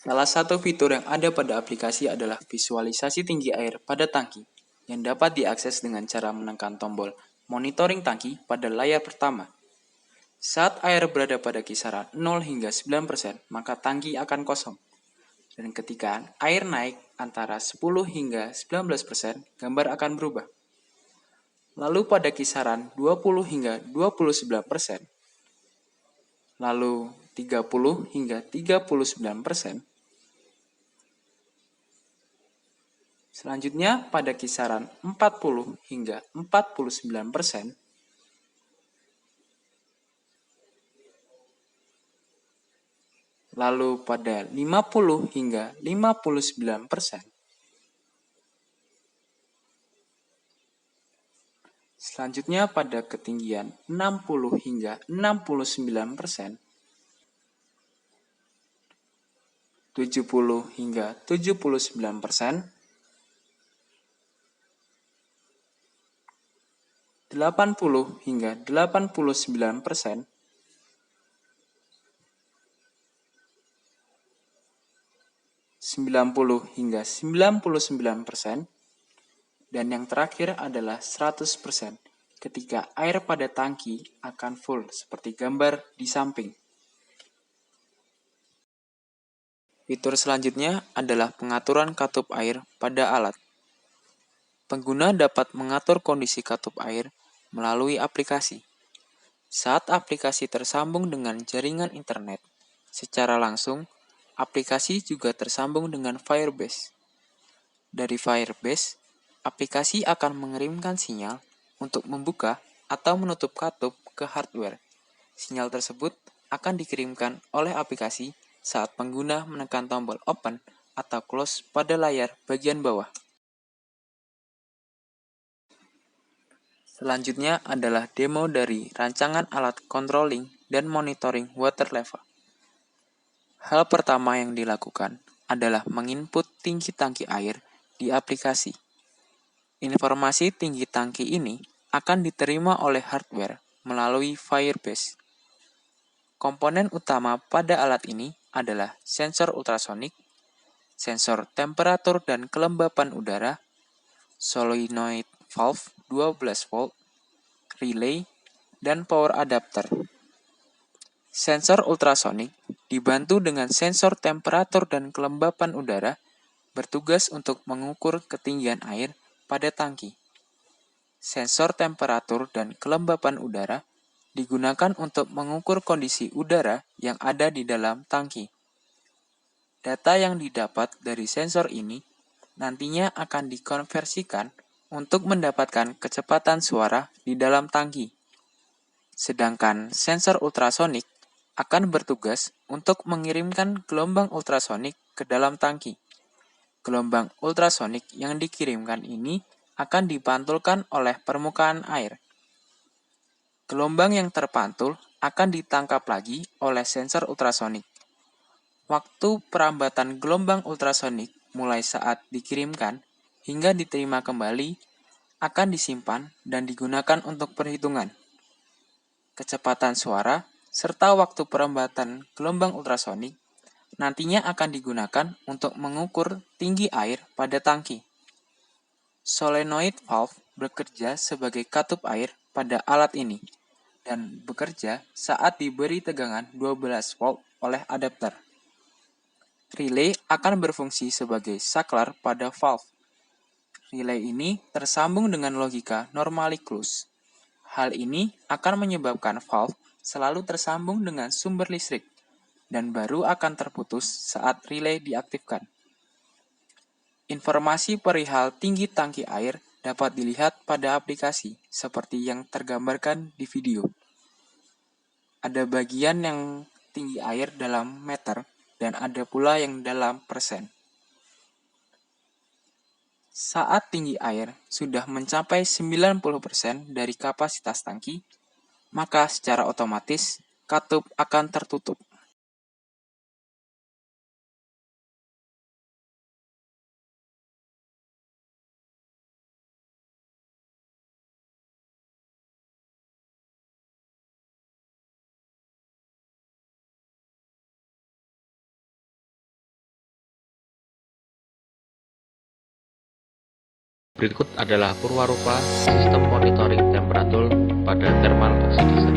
Salah satu fitur yang ada pada aplikasi adalah visualisasi tinggi air pada tangki, yang dapat diakses dengan cara menekan tombol monitoring tangki pada layar pertama. Saat air berada pada kisaran 0 hingga 9%, maka tangki akan kosong. Dan ketika air naik antara 10 hingga 19%, gambar akan berubah. Lalu pada kisaran 20 hingga 29%, lalu 30 hingga 39%, selanjutnya pada kisaran 40 hingga 49%, lalu pada 50 hingga 59%, selanjutnya pada ketinggian 60 hingga 69%, 70 hingga 79%, 80 hingga 89%, 90 hingga 99%, dan yang terakhir adalah 100% ketika air pada tangki akan full seperti gambar di samping. Fitur selanjutnya adalah pengaturan katup air pada alat. Pengguna dapat mengatur kondisi katup air melalui aplikasi. Saat aplikasi tersambung dengan jaringan internet, secara langsung, aplikasi juga tersambung dengan Firebase. Dari Firebase, aplikasi akan mengirimkan sinyal untuk membuka atau menutup katup ke hardware. Sinyal tersebut akan dikirimkan oleh aplikasi saat pengguna menekan tombol open atau close pada layar bagian bawah. Selanjutnya adalah demo dari rancangan alat controlling dan monitoring water level. Hal pertama yang dilakukan adalah menginput tinggi tangki air di aplikasi. Informasi tinggi tangki ini akan diterima oleh hardware melalui Firebase. Komponen utama pada alat ini adalah sensor ultrasonik, sensor temperatur dan kelembapan udara, solenoid valve 12 volt, relay, dan power adapter. Sensor ultrasonik dibantu dengan sensor temperatur dan kelembapan udara bertugas untuk mengukur ketinggian air pada tangki. Sensor temperatur dan kelembapan udara digunakan untuk mengukur kondisi udara yang ada di dalam tangki. Data yang didapat dari sensor ini nantinya akan dikonversikan untuk mendapatkan kecepatan suara di dalam tangki. Sedangkan sensor ultrasonik akan bertugas untuk mengirimkan gelombang ultrasonik ke dalam tangki. Gelombang ultrasonik yang dikirimkan ini akan dipantulkan oleh permukaan air. Gelombang yang terpantul akan ditangkap lagi oleh sensor ultrasonik. Waktu perambatan gelombang ultrasonik mulai saat dikirimkan hingga diterima kembali akan disimpan dan digunakan untuk perhitungan. Kecepatan suara serta waktu perambatan gelombang ultrasonik nantinya akan digunakan untuk mengukur tinggi air pada tangki. Solenoid valve bekerja sebagai katup air pada alat ini dan bekerja saat diberi tegangan 12 volt oleh adapter. Relay akan berfungsi sebagai saklar pada valve. Relay ini tersambung dengan logika normally close. Hal ini akan menyebabkan valve selalu tersambung dengan sumber listrik dan baru akan terputus saat relay diaktifkan. Informasi perihal tinggi tangki air dapat dilihat pada aplikasi seperti yang tergambarkan di video. Ada bagian yang tinggi air dalam meter dan ada pula yang dalam persen. Saat tinggi air sudah mencapai 90% dari kapasitas tangki, maka secara otomatis katup akan tertutup. Berikut adalah purwarupa sistem monitoring temperatur pada thermal oxidizer.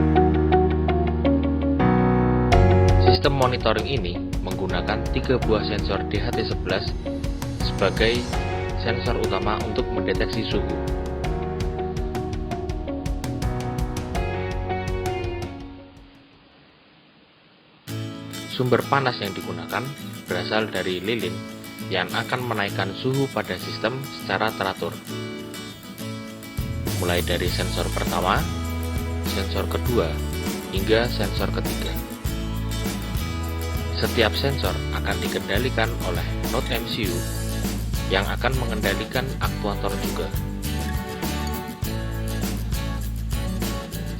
Sistem monitoring ini menggunakan 3 buah sensor DHT11 sebagai sensor utama untuk mendeteksi suhu. Sumber panas yang digunakan berasal dari lilin yang akan menaikkan suhu pada sistem secara teratur. Mulai dari sensor pertama, sensor kedua, hingga sensor ketiga. Setiap sensor akan dikendalikan oleh node MCU yang akan mengendalikan aktuator juga.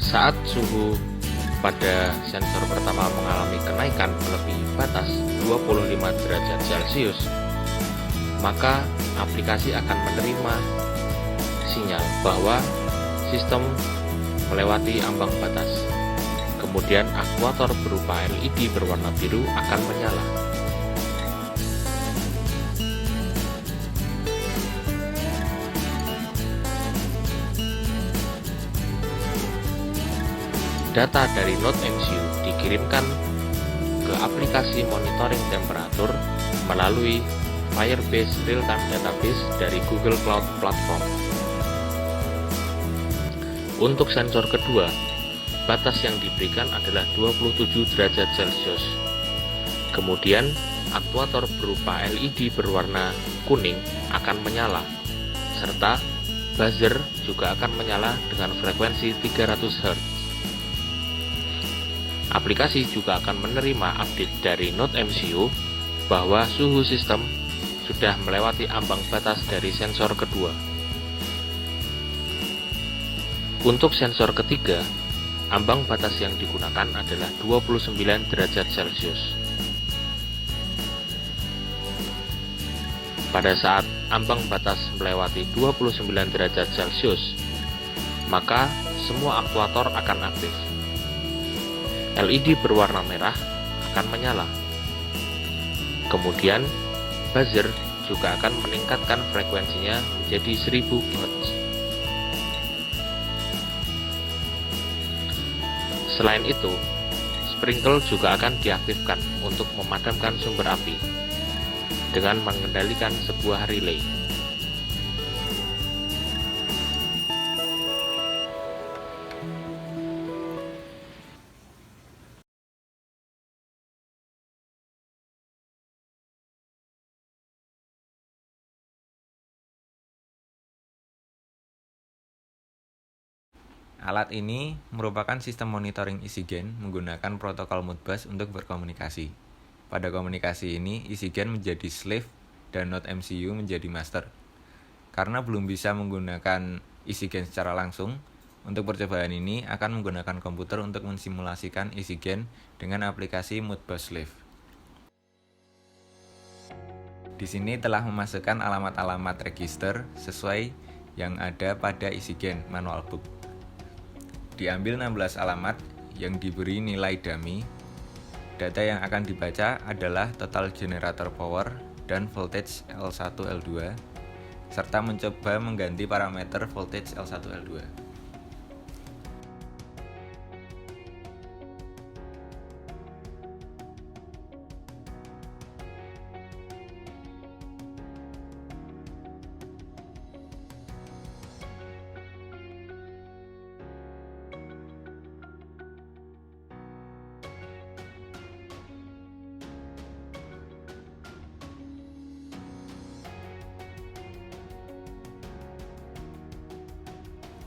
Saat suhu pada sensor pertama mengalami kenaikan melebihi batas 25 derajat Celcius, maka aplikasi akan menerima sinyal bahwa sistem melewati ambang batas. Kemudian aktuator berupa LED berwarna biru akan menyala. Data dari node MCU dikirimkan ke aplikasi monitoring temperatur melalui Firebase Real-Time Database dari Google Cloud Platform. Untuk sensor kedua, batas yang diberikan adalah 27 derajat Celcius. Kemudian, aktuator berupa LED berwarna kuning akan menyala, serta buzzer juga akan menyala dengan frekuensi 300 Hz. Aplikasi juga akan menerima update dari node MCU bahwa suhu sistem sudah melewati ambang batas dari sensor kedua. Untuk sensor ketiga, ambang batas yang digunakan adalah 29 derajat Celcius. Pada saat ambang batas melewati 29 derajat Celcius, maka semua aktuator akan aktif. LED berwarna merah akan menyala. Kemudian, buzzer juga akan meningkatkan frekuensinya menjadi 1000 Hz. Selain itu, sprinkle juga akan diaktifkan untuk memadamkan sumber api dengan mengendalikan sebuah relay. Alat ini merupakan sistem monitoring isi gen menggunakan protokol Modbus untuk berkomunikasi. Pada komunikasi ini, isi gen menjadi slave dan node MCU menjadi master. Karena belum bisa menggunakan isi gen secara langsung, untuk percobaan ini akan menggunakan komputer untuk mensimulasikan isi gen dengan aplikasi Modbus Slave. Di sini telah memasukkan alamat-alamat register sesuai yang ada pada isi gen manual book. Diambil 16 alamat yang diberi nilai dummy. Data yang akan dibaca adalah total generator power dan voltage L1 L2 serta mencoba mengganti parameter voltage L1 L2.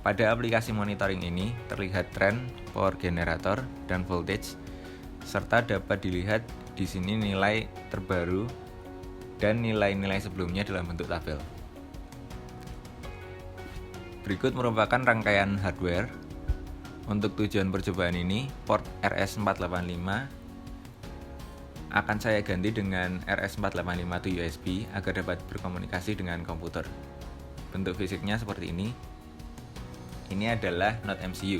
Pada aplikasi monitoring ini terlihat tren power generator dan voltage serta dapat dilihat di sini nilai terbaru dan nilai-nilai sebelumnya dalam bentuk tabel. Berikut merupakan rangkaian hardware. Untuk tujuan percobaan ini, port RS485 akan saya ganti dengan RS485 to USB agar dapat berkomunikasi dengan komputer. Bentuk fisiknya seperti ini. Ini adalah node MCU.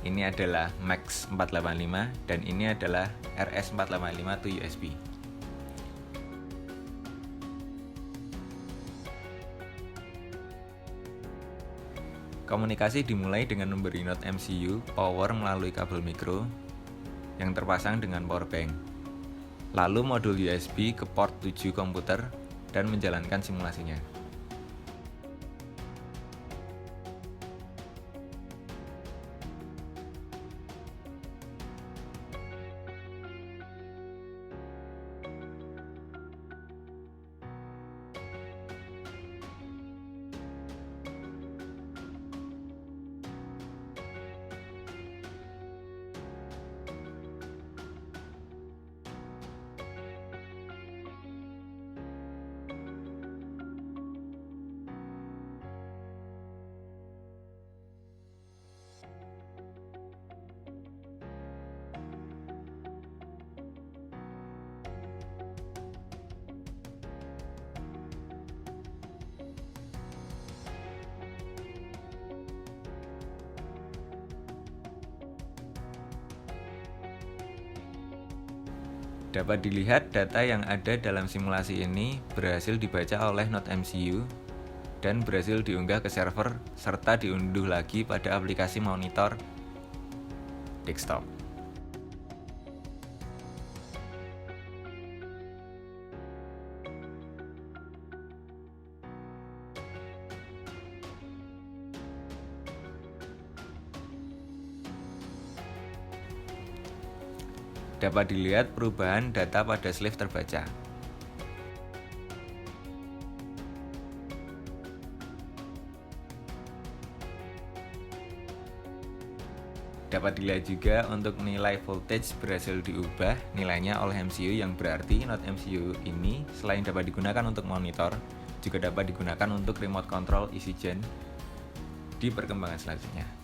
Ini adalah Max 485 dan ini adalah RS485 to USB. Komunikasi dimulai dengan memberi Node MCU power melalui kabel micro yang terpasang dengan power bank. Lalu modul USB ke port 7 komputer dan menjalankan simulasinya. Dapat dilihat data yang ada dalam simulasi ini berhasil dibaca oleh Node MCU dan berhasil diunggah ke server serta diunduh lagi pada aplikasi monitor desktop. Dapat dilihat perubahan data pada slave terbaca. Dapat dilihat juga untuk nilai voltage berhasil diubah nilainya oleh MCU, yang berarti Node MCU ini selain dapat digunakan untuk monitor, juga dapat digunakan untuk remote control EasyGen di perkembangan selanjutnya.